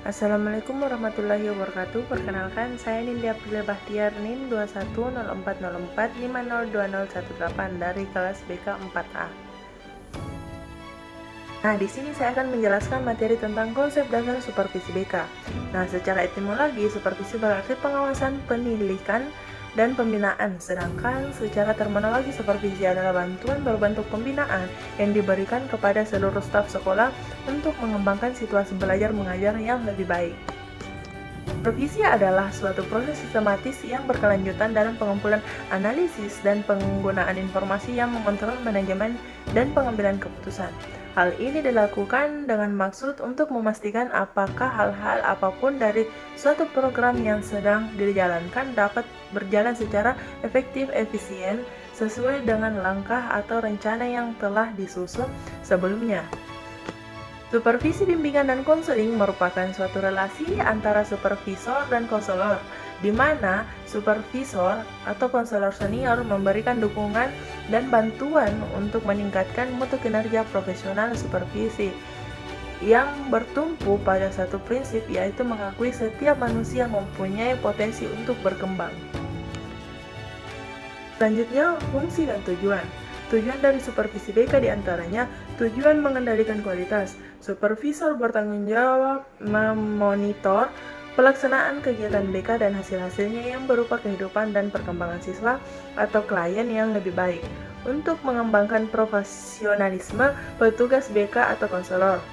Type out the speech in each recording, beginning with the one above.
Assalamualaikum warahmatullahi wabarakatuh. Perkenalkan, saya Nindya Aprilia Bahtiar NIM 210404502018 dari kelas BK 4A. Nah, di sini saya akan menjelaskan materi tentang konsep dasar supervisi BK. Nah, secara etimologi, supervisi berarti pengawasan, pendidikan, dan pembinaan, sedangkan secara terminologi supervisi adalah bantuan berbentuk pembinaan yang diberikan kepada seluruh staf sekolah untuk mengembangkan situasi belajar mengajar yang lebih baik. Supervisi adalah suatu proses sistematis yang berkelanjutan dalam pengumpulan analisis dan penggunaan informasi yang mengontrol manajemen dan pengambilan keputusan. Hal ini dilakukan dengan maksud untuk memastikan apakah hal-hal apapun dari suatu program yang sedang dijalankan dapat berjalan secara efektif, efisien, sesuai dengan langkah atau rencana yang telah disusun sebelumnya. Supervisi bimbingan dan konseling merupakan suatu relasi antara supervisor dan konselor, di mana supervisor atau konselor senior memberikan dukungan dan bantuan untuk meningkatkan mutu kinerja profesional supervisi yang bertumpu pada satu prinsip, yaitu mengakui setiap manusia mempunyai potensi untuk berkembang. Selanjutnya, fungsi dan tujuan. Tujuan dari supervisi BK diantaranya tujuan mengendalikan kualitas. Supervisor bertanggung jawab memonitor pelaksanaan kegiatan BK dan hasil-hasilnya yang berupa kehidupan dan perkembangan siswa atau klien yang lebih baik. Untuk mengembangkan profesionalisme petugas BK atau konselor.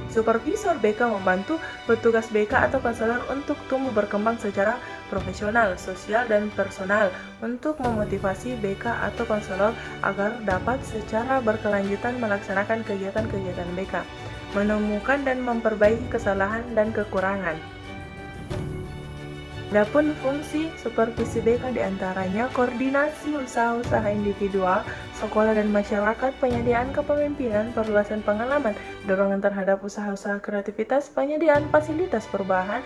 Supervisor BK membantu petugas BK atau konselor untuk tumbuh berkembang secara profesional, sosial, dan personal untuk memotivasi BK atau konselor agar dapat secara berkelanjutan melaksanakan kegiatan-kegiatan BK, menemukan dan memperbaiki kesalahan dan kekurangan. Adapun fungsi supervisi BK diantaranya koordinasi usaha-usaha individual, sekolah dan masyarakat, penyediaan kepemimpinan, perluasan pengalaman, dorongan terhadap usaha-usaha kreativitas, penyediaan fasilitas perubahan,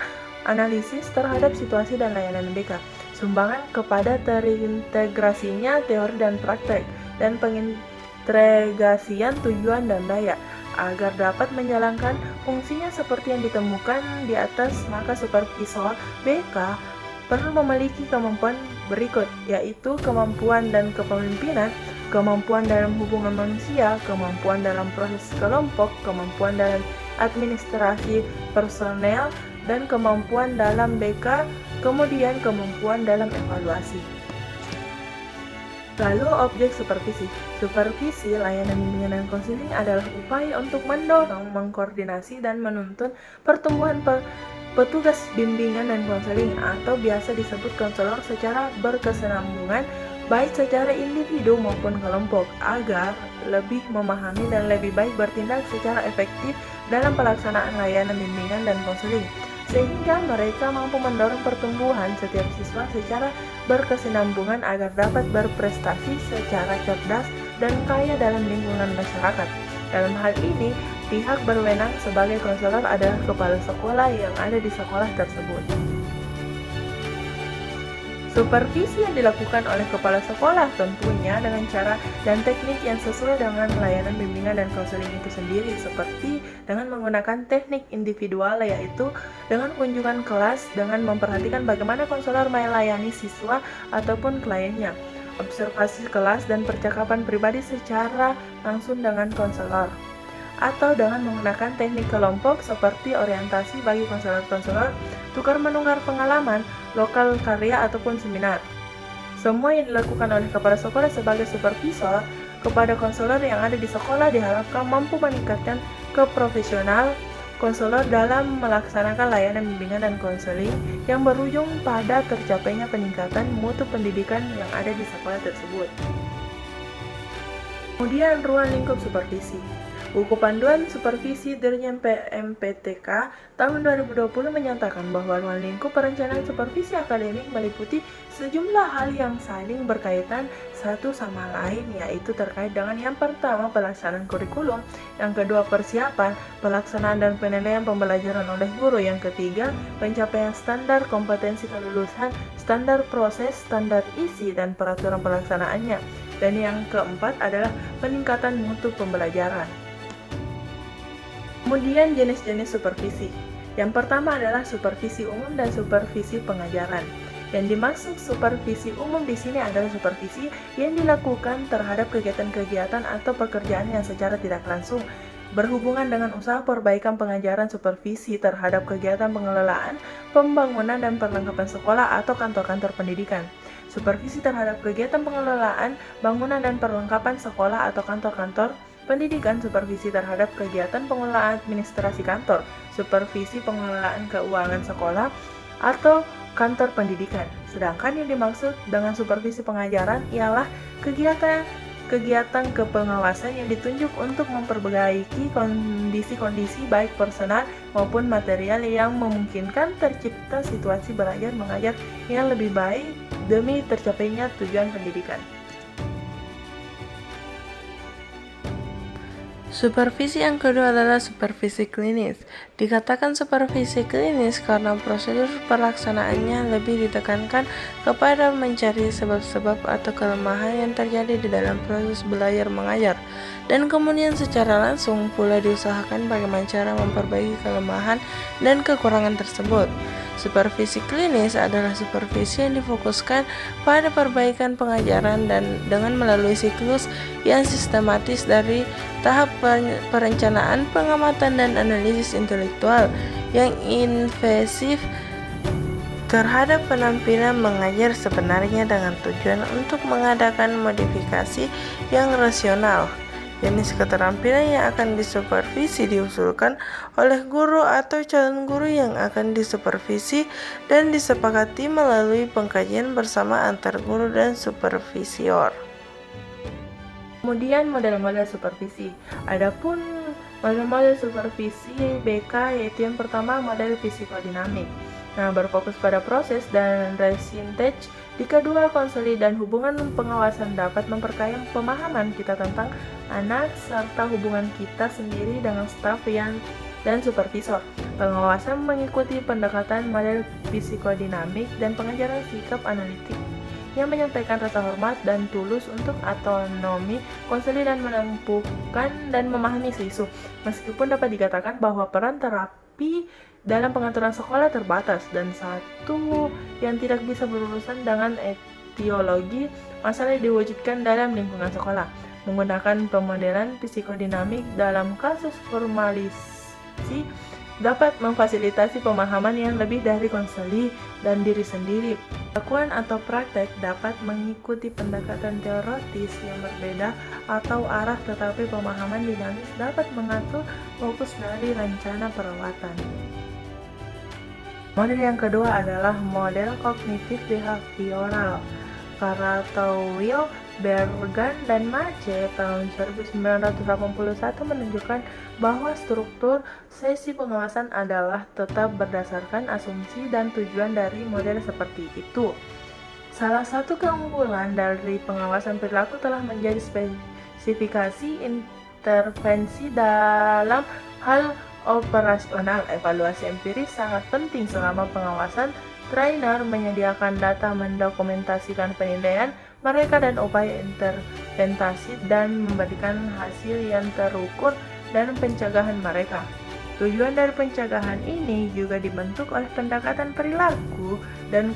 analisis terhadap situasi dan layanan BK, sumbangan kepada terintegrasinya teori dan praktek, dan pengintegrasian tujuan dan daya. Agar dapat menjalankan fungsinya seperti yang ditemukan di atas, maka supervisor BK perlu memiliki kemampuan berikut, yaitu kemampuan dan kepemimpinan, kemampuan dalam hubungan manusia, kemampuan dalam proses kelompok, kemampuan dalam administrasi personel, dan kemampuan dalam BK, kemudian kemampuan dalam evaluasi. Lalu objek supervisi. Supervisi, layanan bimbingan dan konseling adalah upaya untuk mendorong, mengkoordinasi, dan menuntun pertumbuhan petugas bimbingan dan konseling atau biasa disebut konselor secara berkesinambungan baik secara individu maupun kelompok agar lebih memahami dan lebih baik bertindak secara efektif dalam pelaksanaan layanan bimbingan dan konseling, sehingga mereka mampu mendorong pertumbuhan setiap siswa secara berkesinambungan agar dapat berprestasi secara cerdas dan kaya dalam lingkungan masyarakat. Dalam hal ini, pihak berwenang sebagai konselor adalah kepala sekolah yang ada di sekolah tersebut. Supervisi yang dilakukan oleh kepala sekolah tentunya dengan cara dan teknik yang sesuai dengan layanan bimbingan dan konseling itu sendiri, seperti dengan menggunakan teknik individual, yaitu dengan kunjungan kelas dengan memperhatikan bagaimana konselor melayani siswa ataupun kliennya, observasi kelas dan percakapan pribadi secara langsung dengan konselor, atau dengan menggunakan teknik kelompok seperti orientasi bagi konselor-konselor, tukar-menukar pengalaman, lokal karya, ataupun seminar. Semua yang dilakukan oleh kepala sekolah sebagai supervisor kepada konselor yang ada di sekolah diharapkan mampu meningkatkan keprofesional konselor dalam melaksanakan layanan bimbingan dan konseling yang berujung pada tercapainya peningkatan mutu pendidikan yang ada di sekolah tersebut. Kemudian ruang lingkup supervisi. Buku Panduan Supervisi Dirjen PMPTK tahun 2020 menyatakan bahwa ruang lingkup perencanaan supervisi akademik meliputi sejumlah hal yang saling berkaitan satu sama lain, yaitu terkait dengan yang pertama pelaksanaan kurikulum, yang kedua persiapan, pelaksanaan dan penilaian pembelajaran oleh guru, yang ketiga pencapaian standar kompetensi kelulusan, standar proses, standar isi, dan peraturan pelaksanaannya, dan yang keempat adalah peningkatan mutu pembelajaran. Kemudian jenis-jenis supervisi. Yang pertama adalah supervisi umum dan supervisi pengajaran. Yang dimaksud supervisi umum di sini adalah supervisi yang dilakukan terhadap kegiatan-kegiatan atau pekerjaan yang secara tidak langsung berhubungan dengan usaha perbaikan pengajaran, supervisi terhadap kegiatan pengelolaan, pembangunan dan perlengkapan sekolah atau kantor-kantor pendidikan. Supervisi terhadap kegiatan pengelolaan, bangunan dan perlengkapan sekolah atau kantor-kantor pendidikan, supervisi terhadap kegiatan pengelolaan administrasi kantor, supervisi pengelolaan keuangan sekolah atau kantor pendidikan. Sedangkan yang dimaksud dengan supervisi pengajaran ialah kegiatan kepengawasan yang ditunjuk untuk memperbaiki kondisi-kondisi baik personal maupun material yang memungkinkan tercipta situasi belajar mengajar yang lebih baik demi tercapainya tujuan pendidikan. Supervisi yang kedua adalah supervisi klinis. Dikatakan supervisi klinis karena prosedur pelaksanaannya lebih ditekankan kepada mencari sebab-sebab atau kelemahan yang terjadi di dalam proses belajar mengajar, dan kemudian secara langsung pula diusahakan bagaimana cara memperbaiki kelemahan dan kekurangan tersebut. Supervisi klinis adalah supervisi yang difokuskan pada perbaikan pengajaran dan dengan melalui siklus yang sistematis dari tahap perencanaan, pengamatan, dan analisis intelektual yang invasif terhadap penampilan mengajar sebenarnya dengan tujuan untuk mengadakan modifikasi yang rasional. Jenis keterampilan yang akan disupervisi diusulkan oleh guru atau calon guru yang akan disupervisi dan disepakati melalui pengkajian bersama antar guru dan supervisor. Kemudian model-model supervisi. Adapun model-model supervisi BK yaitu yang pertama model psikodinamik. Berfokus pada proses dan resintage. Di kedua, konseli dan hubungan pengawasan dapat memperkaya pemahaman kita tentang anak serta hubungan kita sendiri dengan staf dan supervisor. Pengawasan mengikuti pendekatan model psikodinamik dan pengajaran sikap analitik yang menyampaikan rasa hormat dan tulus untuk otonomi konseli dan menumpukan dan memahami isu. Meskipun dapat dikatakan bahwa peran terapi dalam pengaturan sekolah terbatas dan satu yang tidak bisa berurusan dengan etiologi masalah yang diwujudkan dalam lingkungan sekolah. Menggunakan pemodelan psikodinamik dalam kasus formalisasi dapat memfasilitasi pemahaman yang lebih dari konseli dan diri sendiri. Lakukan atau praktek dapat mengikuti pendekatan teoritis yang berbeda atau arah, tetapi pemahaman dinamis dapat mengatur fokus dari rencana perawatan. Model yang kedua adalah model kognitif behavioral. Karatowil, Bergan, dan Mace tahun 1981 menunjukkan bahwa struktur sesi pengawasan adalah tetap berdasarkan asumsi dan tujuan dari model seperti itu. Salah satu keunggulan dari pengawasan perilaku telah menjadi spesifikasi intervensi dalam hal operasional. Evaluasi empiris sangat penting selama pengawasan. Trainer menyediakan data, mendokumentasikan penilaian mereka dan upaya interventasi dan memberikan hasil yang terukur dan pencegahan mereka. Tujuan dari pencegahan ini juga dibentuk oleh pendekatan perilaku dan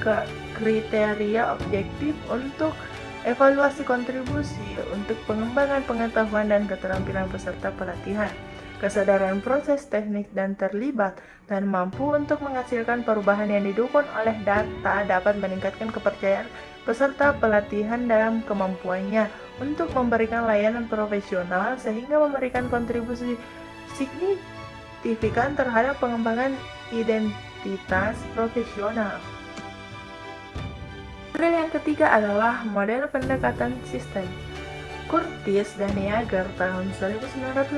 kriteria objektif untuk evaluasi kontribusi untuk pengembangan pengetahuan dan keterampilan peserta pelatihan. Kesadaran proses teknik dan terlibat dan mampu untuk menghasilkan perubahan yang didukung oleh data dapat meningkatkan kepercayaan peserta pelatihan dalam kemampuannya untuk memberikan layanan profesional sehingga memberikan kontribusi signifikan terhadap pengembangan identitas profesional. Model yang ketiga adalah model pendekatan sistem. Curtis dan Yeager tahun 1981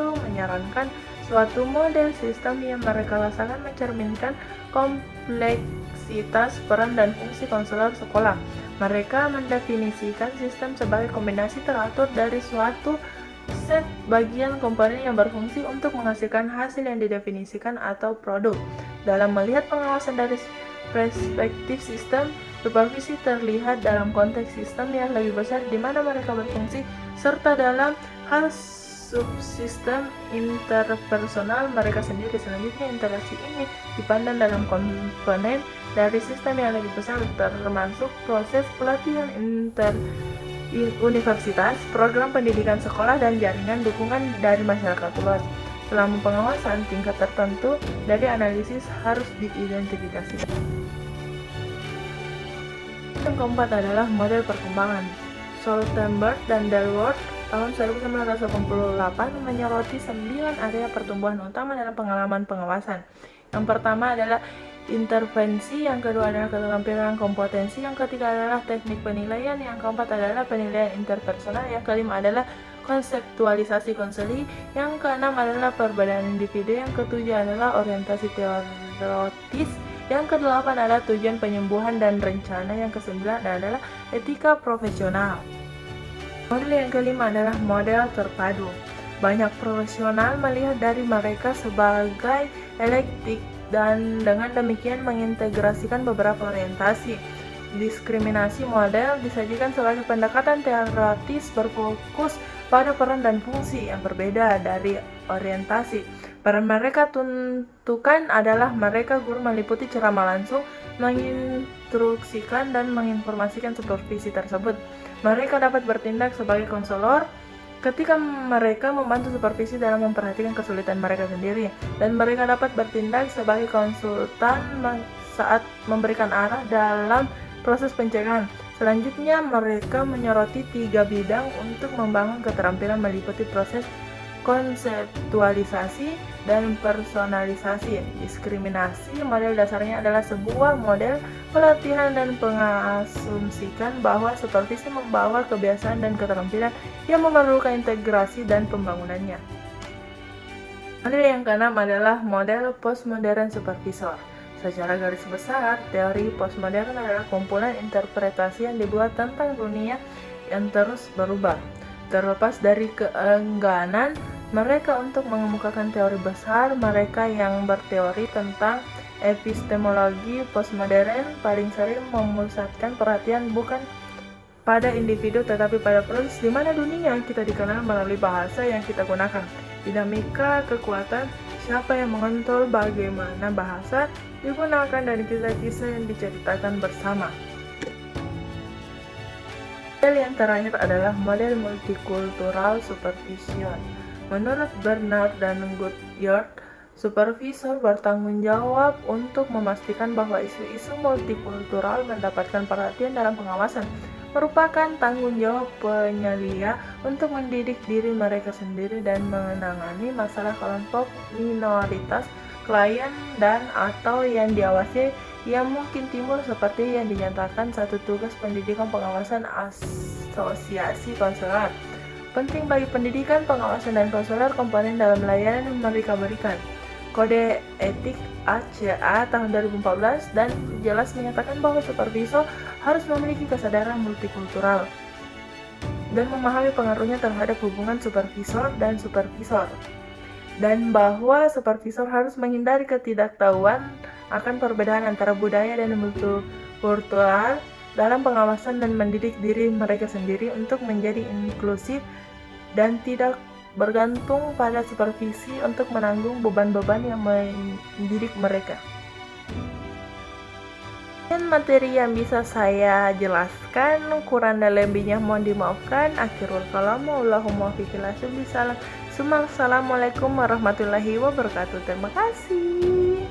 menyarankan suatu model sistem yang mereka rasakan mencerminkan kompleksitas peran dan fungsi konselor sekolah. Mereka mendefinisikan sistem sebagai kombinasi teratur dari suatu set bagian komponen yang berfungsi untuk menghasilkan hasil yang didefinisikan atau produk. Dalam melihat pengawasan dari perspektif sistem, supervisi terlihat dalam konteks sistem yang lebih besar di mana mereka berfungsi, serta dalam hal subsistem interpersonal mereka sendiri. Selanjutnya, interaksi ini dipandang dalam komponen dari sistem yang lebih besar, termasuk proses pelatihan universitas, program pendidikan sekolah, dan jaringan dukungan dari masyarakat luas. Selama pengawasan, tingkat tertentu dari analisis harus diidentifikasi. Yang keempat adalah model perkembangan. Stoltenberg dan Delworth tahun 1988 menyoroti 9 area pertumbuhan utama dalam pengalaman pengawasan. Yang pertama adalah intervensi, yang kedua adalah keterampilan kompetensi, yang ketiga adalah teknik penilaian, yang keempat adalah penilaian interpersonal, yang kelima adalah konseptualisasi konseli, yang keenam adalah perbedaan individu, yang ketujuh adalah orientasi teoritis, yang kedelapan adalah tujuan penyembuhan dan rencana, yang kesembilan adalah etika profesional. Model yang kelima adalah model terpadu. Banyak profesional melihat dari mereka sebagai elektik dan dengan demikian mengintegrasikan beberapa orientasi. Diskriminasi model disajikan sebagai pendekatan teoritis berfokus pada peran dan fungsi yang berbeda dari orientasi. Peran mereka tentukan adalah mereka guru meliputi ceramah langsung, menginstruksikan dan menginformasikan supervisi tersebut. Mereka dapat bertindak sebagai konselor ketika mereka membantu supervisi dalam memperhatikan kesulitan mereka sendiri, dan mereka dapat bertindak sebagai konsultan saat memberikan arah dalam proses pencegahan. Selanjutnya, mereka menyoroti 3 bidang untuk membangun keterampilan meliputi proses konseptualisasi dan personalisasi. Diskriminasi model dasarnya adalah sebuah model pelatihan dan mengasumsikan bahwa supervisi membawa kebiasaan dan keterampilan yang memerlukan integrasi dan pembangunannya. Model yang keenam adalah model postmodern supervisor. Secara garis besar, teori postmodern adalah kumpulan interpretasi yang dibuat tentang dunia yang terus berubah. Terlepas dari keengganan mereka untuk mengemukakan teori besar, mereka yang berteori tentang epistemologi postmodern paling sering memusatkan perhatian bukan pada individu tetapi pada proses di mana dunia kita dikenal melalui bahasa yang kita gunakan. Dinamika kekuatan, siapa yang mengontrol bagaimana bahasa digunakan, dan kisah-kisah yang diceritakan bersama. Model yang terakhir adalah model multikultural supervision. Menurut Bernard dan Goodyear, supervisor bertanggung jawab untuk memastikan bahwa isu-isu multikultural mendapatkan perhatian dalam pengawasan, merupakan tanggung jawab penyelia untuk mendidik diri mereka sendiri dan menangani masalah kelompok minoritas, klien, dan atau yang diawasi yang mungkin timbul seperti yang dinyatakan satu tugas pendidikan pengawasan asosiasi konselor. Penting bagi pendidikan, pengawasan, dan konselor komponen dalam layanan yang mereka berikan. Kode Etik ACA tahun 2014 dan jelas menyatakan bahwa supervisor harus memiliki kesadaran multikultural dan memahami pengaruhnya terhadap hubungan supervisor dan supervisor, dan bahwa supervisor harus menghindari ketidaktahuan akan perbedaan antara budaya dan multikultural dalam pengawasan dan mendidik diri mereka sendiri untuk menjadi inklusif dan tidak bergantung pada supervisi untuk menanggung beban-beban yang mendidik mereka. Dan materi yang bisa saya jelaskan, kurang dan lebihnya mohon dimaafkan. Akhirul kalam, wallahul muwaffiq ila aqwamit thoriq. Assalamualaikum warahmatullahi wabarakatuh. Terima kasih.